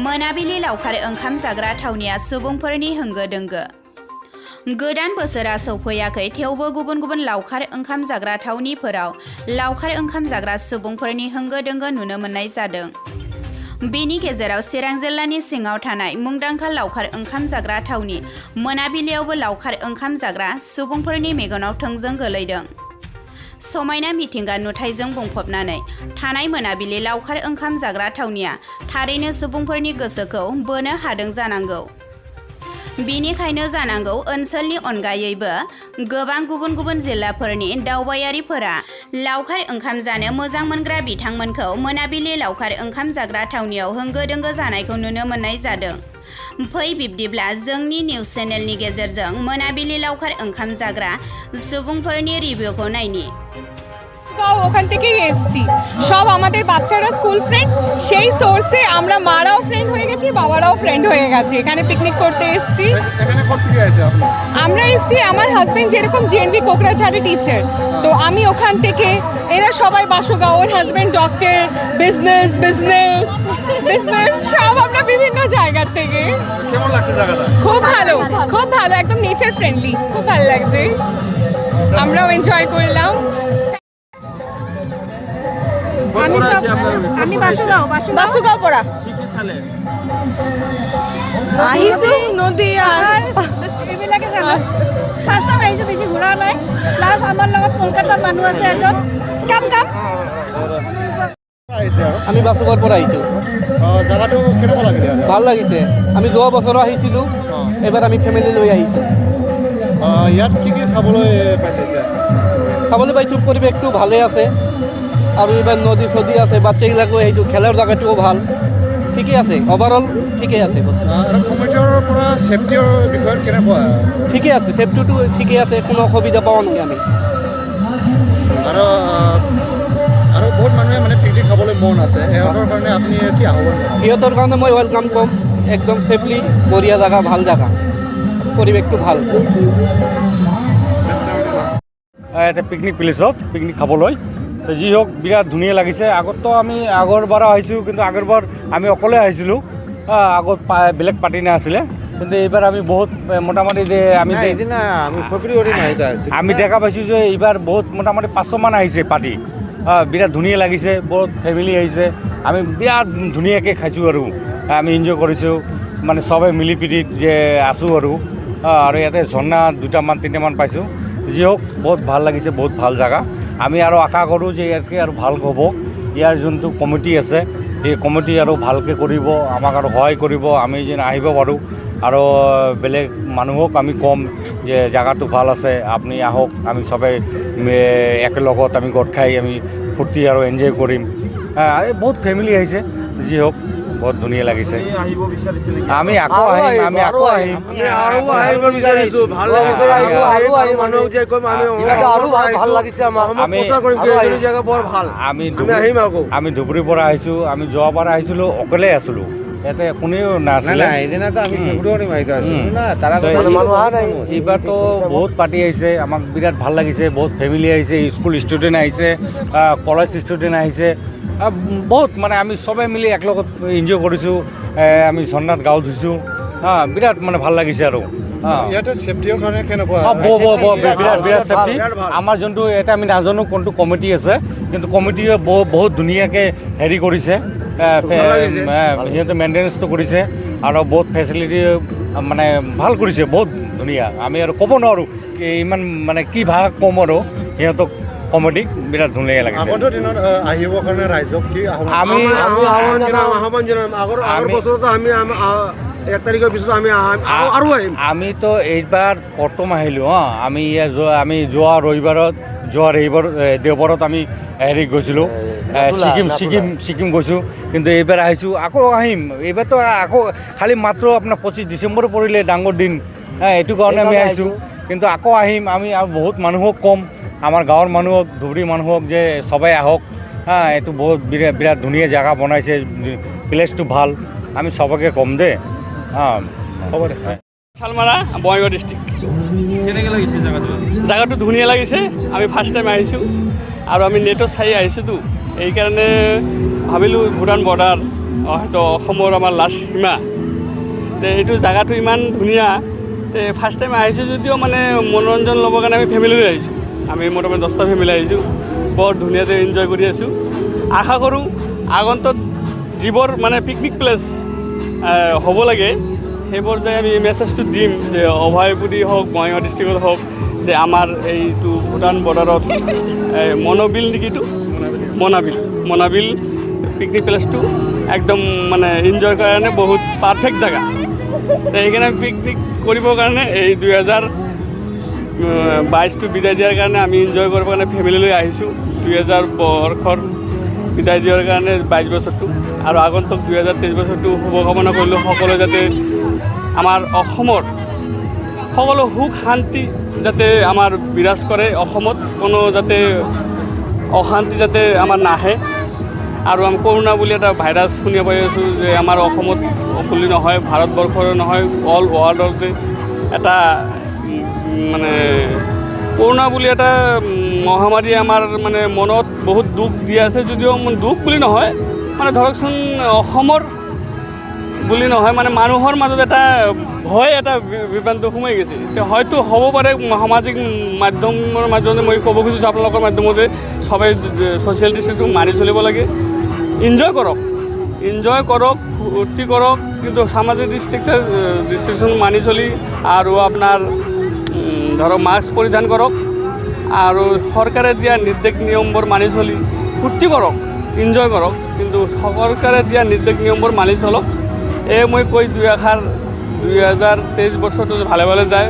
मोनाबिलि लावखार ओंखाम जाग्रा थावनिया सुबुंफोरनि होंगो दोंगो। गोदान बोसोरा सौफैयाखै थेवबो गुबुन गुबुन लावखार ओंखाम जाग्रा थावनिफोराव लावखार ओंखाम जाग्रा सुबुंफोरनि होंगो दोंगो नुनो मोननाय जादों। बेनि गेजेराव चिरां जिल्लानि सिङाव थानाय मुंदांखा लावखार ओंखाम जाग्रा थावनि मोनाबिलियावबो लावखार ओंखाम जाग्रा सुबुंफोरनि मेगनाव थोंजों गोलैदों। समायना मिथिंगा नुथायजों बुंफबनानै थानाय मोनाबिलि लावखार ओंखाम जाग्रा थावनिया थारैनो सुबुंफोरनि गोसोखौ बोनो हादों जानांगौ। बेनिखायनो जानांगौ ओनसोलनि अनगायैबो गोबां गुबुन गुबुन जिल्लाफोरनि दावबायारिफोरा लावखार ओंखाम जानो मोजां मोनग्रा बिथांमोनखौ मोनाबिलि लावखार ओंखाम जाग्रा थावनियाव होंगो दोंगो जानायखौ नुनो मोननाय जादों। फै बिब्दिब्ला जोंनि निउज चेनेलनि गेजेरजों मोनाबिलि लावखार ओंखाम जाग्रा सुबुंफोरनि रिभिउखौ नायनि। ওখান থেকেই এসেছি, সব আমাদের বাচ্চারা স্কুল ফ্রেন্ড, সেই সোর্সে আমরা মারাও ফ্রেন্ড হয়ে গেছি, বাবারাও ফ্রেন্ড হয়ে গেছে। এখানে পিকনিক করতে এসেছি। আমরা এসেছি, আমার হাজবেন্ড যেরকম জেএনভি কোকরাঝাড়ে টিচার, তো আমি ওখান থেকে, এরা সবাই বাসুগাঁও, ওর husband doctor, business business business সব আমরা বিভিন্ন জায়গা থেকে। কেমন লাগছে জায়গাটা? খুব ভালো, খুব ভালো, একদম নেচার ফ্রেন্ডলি, খুব ভালো লাগছে। আমরাও এনজয় করলাম। আমি বাসুগাঁও পড়া আহিছো নদী আর এইবিলাকে জানো। ফাৰ্ষ্ট টাইম আহিছোঁ, বেছি ঘূৰা নাই। প্লাছ আমাৰ লগত কলকাতাৰ মানুহ আছে এজন, কাম আমি বাসুগাঁৱৰ পৰা আহিছোঁ। জায়গাটো কেনেকুৱা লাগিলে? ভাল লাগিছে। আমি যোৱা বছৰো আহিছিলোঁ, এবাৰ আমি ফেমিলি লৈ আহিছোঁ। ইয়াত কি কি চাবলৈ পাইছে এতিয়া? চাবলৈ পাইছোঁ পৰিৱেশটো ভালে আছে, আৰু এইবাৰ নদী চদী আছে, বাচ্চাবিলাকো আহিছোঁ, খেলাৰ জেগাটোও ভাল, ঠিকেই আছে, অভাৰঅল ঠিকেই আছে। আৰু কমিটিৰ পৰা ছেফটিৰ বিষয়ত কেনেকুৱা? ঠিকেই আছে, ছেফটিটো ঠিকেই আছে, কোনো অসুবিধা পোৱা নাই আমি। আৰু আৰু বহুত মানুহে মানে পিকনিক খাবলৈ মন আছে, সিহঁতৰ কাৰণে আপুনি কি আহ্বান জনাব? সিহঁতৰ কাৰণে মই ৱেলকাম ক'ম, একদম ছেফলি, বঢ়িয়া জেগা, ভাল জেগা, পৰিৱেশটো ভাল। এটা পিকনিক প্লেচত পিকনিক খাবলৈ যি হওক বিৰাট ধুনীয়া লাগিছে। আগততো আমি আগৰবাৰো আহিছোঁ, কিন্তু আগৰবাৰ আমি অকলে আহিছিলোঁ, আগত বেলেগ পাৰ্টি নাছিলে, কিন্তু এইবাৰ আমি বহুত মোটামুটি যে আমি দেখা পাইছোঁ যে এইবাৰ বহুত মোটামুটি 500 মান আহিছে পাৰ্টি। বিৰাট ধুনীয়া লাগিছে, বহুত ফেমিলি আহিছে, আমি বিৰাট ধুনীয়াকৈ খাইছোঁ আৰু আমি এনজয় কৰিছোঁ, মানে চবে মিলি পিটিত যে আছোঁ আৰু ইয়াতে ঝৰ্ণা 2টামান 3টামান পাইছোঁ। যি হওক বহুত ভাল লাগিছে, বহুত ভাল জেগা। আমি আৰু আশা কৰোঁ যে ইয়াতকৈ আৰু ভাল হ'ব। ইয়াৰ যোনটো কমিটি আছে, সেই কমিটি আৰু ভালকৈ কৰিব, আমাক আৰু সহায় কৰিব, আমি যেন আহিব পাৰোঁ। আৰু বেলেগ মানুহক আমি ক'ম যে জেগাটো ভাল আছে, আপুনি আহক, আমি চবেই একেলগত আমি গোট খাই আমি ফূৰ্তি আৰু এনজয় কৰিম। বহুত ফেমিলি আহিছে, যি হওক বহুত ধুনীয়া লাগিছে। আমি আকৌ আহিম, আমি আকৌ আহিম। আমি ধুবুৰীৰ পৰা আহিছোঁ, আমি যোৱাবাৰ আহিছিলোঁ, অকলে আছিলোঁ, ইয়াতে কোনেও নাছিলে। এইবাৰতো বহুত পাৰ্টি আহিছে, আমাক বিৰাট ভাল লাগিছে, বহুত ফেমিলি আহিছে, স্কুল ষ্টুডেণ্ট আহিছে, কলেজ ষ্টুডেণ্ট আহিছে, বহুত মানে আমি চবে মিলি একেলগত এনজয় কৰিছোঁ। আমি ঝৰ্ণাত গাঁও ধুইছোঁ, বিৰাট মানে ভাল লাগিছে আৰু ইয়াতে ছেফটিৰ কাৰণে কেনেকুৱা? বিৰাট ছেফটি। আমাৰ যোনটো এটা আমি নাজানো কোনটো কমিটি আছে, কিন্তু কমিটিয়ে বহুত ধুনীয়াকৈ হেৰি কৰিছে, সিহঁতে মেইনটেনেঞ্চটো কৰিছে, আৰু বহুত ফেচিলিটি মানে ভাল কৰিছে, বহুত ধুনীয়া। আমি আৰু ক'ব নোৱাৰোঁ ইমান মানে কি ভাগ ক'ম, আৰু সিহঁতক কমিটিক বিৰাট ধুনীয়া লাগিছে। আগন্তুক দিনত আহিবৰ কাৰণে ৰাইজক কি আমি আহ্বান জনাম। আগৰ বছৰতো আমি 1 তাৰিখৰ পিছত আমি আৰু আহিম। আমিতো এইবাৰ প্ৰথম আহিলোঁ। আমি যোৱা দেওবাৰত আমি হেৰি গৈছিলোঁ, ছিকিম গৈছোঁ, কিন্তু এইবাৰ আহিছোঁ, আকৌ আহিম। এইবাৰতো আকৌ খালি মাত্ৰ আপোনাৰ 25 ডিচেম্বৰ পৰিলে ডাঙৰ দিন, এইটো কাৰণে আমি আহিছোঁ, কিন্তু আকৌ আহিম। আমি আৰু বহুত মানুহক ক'ম, আমাৰ গাঁৱৰ মানুহক, ধুবুৰী মানুহক, যে সবাই আহক। এইটো বহুত বিৰাট ধুনীয়া জেগা বনাইছে, প্লেচটো ভাল, আমি সবকে ক'ম দে। হ'ব দে। শালমাৰা, বঙাইগাঁও ডিষ্ট্ৰিক্ট। কেনেকৈ লাগিছে জেগাটো? জেগাটো ধুনীয়া লাগিছে, আমি ফাৰ্ষ্ট টাইম আহিছোঁ, আৰু আমি নেটত চাই আহিছোঁতো, এইকাৰণে ভাবিলোঁ ভূটান বৰ্ডাৰ হয়তো অসমৰ আমাৰ লাষ্ট সীমা তে এইটো জেগাটো ইমান ধুনীয়া তে ফাৰ্ষ্ট টাইম আহিছোঁ যদিও মানে মনোৰঞ্জন ল'বৰ কাৰণে আমি ফেমিলি লৈ আহিছোঁ আমি মোটামুটি 10টা ফেমিলি আহিছোঁ বৰ ধুনীয়াকৈ এনজয় কৰি আছোঁ আশা কৰোঁ আগন্তুক যিবোৰ মানে পিকনিক প্লেচ হ'ব লাগে সেইবোৰ যে আমি মেছেজটো দিম যে অভয়পুৰী হওক বঙাইগাঁও ডিষ্ট্ৰিক্টত হওক যে আমাৰ এইটো ভূটান বৰ্ডাৰত মনোবিল নেকি এইটো মনাবিল পিকনিক প্লেচটো একদম মানে এনজয় কৰাৰ কাৰণে বহুত পাৰফেক্ট জেগা সেইকাৰণে পিকনিক কৰিবৰ কাৰণে এই 2022টো বিদায় দিয়াৰ কাৰণে আমি এনজয় কৰিবৰ কাৰণে ফেমিলিলৈ আহিছোঁ 2000 বৰ্ষৰ বিদায় দিয়াৰ কাৰণে 22 বছৰটো আৰু আগন্তুক 2023 বছৰটো শুভকামনা কৰিলোঁ সকলোৱে যাতে আমাৰ অসমৰ সকলো সুখ শান্তি যাতে আমাৰ বিৰাজ কৰে অসমত কোনো যাতে অশান্তি যাতে আমাৰ নাহে আৰু আমি কৰোণা বুলি এটা ভাইৰাছ শুনি পাই আছোঁ যে আমাৰ অসমত বুলি নহয় ভাৰতবৰ্ষৰ নহয় অল ৱৰ্ল্ডতে এটা মানে কৰোণা বুলি এটা মহামাৰীয়ে আমাৰ মানে মনত বহুত দুখ দি আছে যদিও দুখ বুলি নহয় মানে ধৰকচোন অসমৰ বুলি নহয় মানে মানুহৰ মাজত এটা ভয় এটা বিভ্ৰান্ত সোমাই গৈছে এতিয়া হয়তো হ'ব পাৰে সামাজিক মাধ্যমৰ মাজতে মই ক'ব খুজিছোঁ আপোনালোকৰ মাধ্যমতে সবেই ছ'চিয়েল ডিষ্টেন্সটো মানি চলিব লাগে এনজয় কৰক ফূৰ্তি কৰক কিন্তু সামাজিক ডিষ্টেন্স মানি চলি আৰু আপোনাৰ ধৰক মাস্ক পৰিধান কৰক আৰু চৰকাৰে দিয়া নিৰ্দেশ নিয়মবোৰ মানি চলি ফূৰ্তি কৰক এনজয় কৰক কিন্তু চৰকাৰে দিয়া নিৰ্দেশ নিয়মবোৰ মানি চলক এই মই কৈ দুই এষাৰ 2023 বছৰটো ভালে ভালে যায়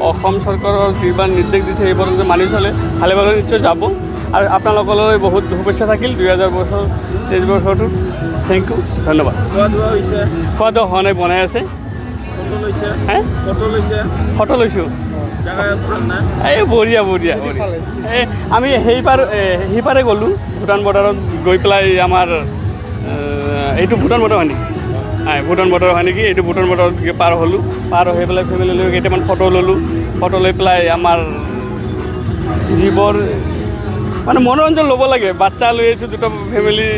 অসম চৰকাৰৰ যিমান নিৰ্দেশ দিছে সেইবোৰ যদি মানি চলে ভালে ভালে নিশ্চয় যাব আৰু আপোনালোকলৈ বহুত শুভেচ্ছা থাকিল 2023 বছৰটো থেংক ইউ ধন্যবাদ খোৱা দোৱা হোৱা নাই বনাই আছে ফটো লৈছোঁ এই বঢ়িয়া এই আমি সেইপাৰে গ'লোঁ ভূটান বৰ্ডাৰত গৈ পেলাই আমাৰ এইটো ভূটান বৰ্ডাৰ হয় নেকি ভূটান বৰ্ডাৰ হয় নেকি এইটো ভূটান বৰ্ডাৰত পাৰ হ'লোঁ পাৰ হৈ পেলাই ফেমিলি লৈ কেইটামান ফটো ল'লোঁ ফটো লৈ পেলাই আমাৰ যিবোৰ মানে মনোৰঞ্জন ল'ব লাগে বাচ্চা লৈ আহিছোঁ দুটা ফেমিলি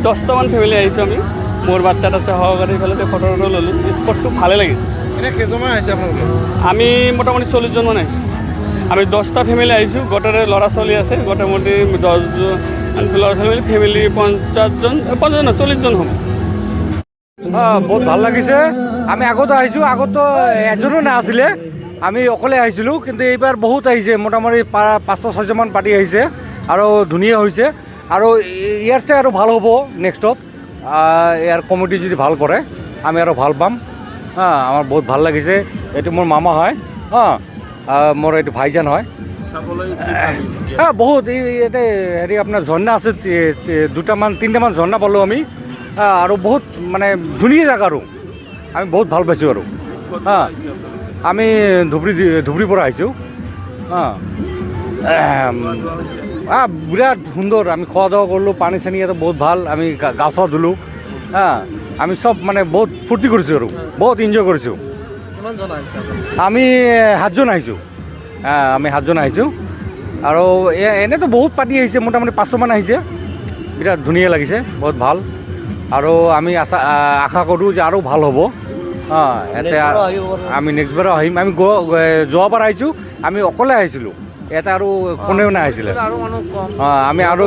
10টামান ফেমিলি আহিছোঁ আমি মোৰ বাচ্চা আছে সহকাৰে ইফালে ফটো ল'লোঁ স্পটটো ভালে লাগিছে এনে কেইজনমান আহিছে আপোনালোকে আমি মোটামুটি 40জনমান আহিছোঁ আমি 10টা ফেমিলি আহিছোঁ গোটেই ল'ৰা ছোৱালী আছে মোটামুটি 10জন ল'ৰা ছোৱালী ফেমিলি 40জন হ'ব বহুত ভাল লাগিছে আমি আগত আহিছোঁ আগতো এজনো নাছিলে আমি অকলে আহিছিলোঁ কিন্তু এইবাৰ বহুত আহিছে মোটামুটি 5-6জন পাৰ্টি আহিছে আৰু ধুনীয়া হৈছে আৰু ইয়াৰ চেয়ে আৰু ভাল হ'ব নেক্সটত ইয়াৰ কমিটি যদি ভাল কৰে আমি আৰু ভাল পাম আমাৰ বহুত ভাল লাগিছে এইটো মোৰ মামা হয় মোৰ এইটো ভাইজান হয় বহুত ইয়াতে হেৰি আপোনাৰ ঝৰ্ণা আছে 3টামান ঝৰ্ণা পালোঁ আমি আৰু বহুত মানে ধুনীয়া জেগা আৰু আমি বহুত ভাল পাইছোঁ আৰু আমি ধুবুৰীৰ পৰা আহিছোঁ বিৰাট সুন্দৰ আমি খোৱা দাৱা কৰিলোঁ পানী চানী ইয়াতে বহুত ভাল আমি গা চা ধুলোঁ আমি চব মানে বহুত ফূৰ্তি কৰিছোঁ আৰু বহুত এনজয় কৰিছোঁ আমি 7জন আহিছোঁ আমি 7জন আহিছোঁ আৰু এনেতো বহুত পাৰ্টি আহিছে মোটামুটি 500মান আহিছে বিৰাট ধুনীয়া লাগিছে বহুত ভাল আৰু আমি আশা কৰোঁ যে আৰু ভাল হ'ব ইয়াতে আমি নেক্সটবাৰো আহিম আমি যোৱাবাৰ আহিছোঁ আমি অকলে আহিছিলোঁ ইয়াতে আৰু কোনেও নাহিছিলে আমি আৰু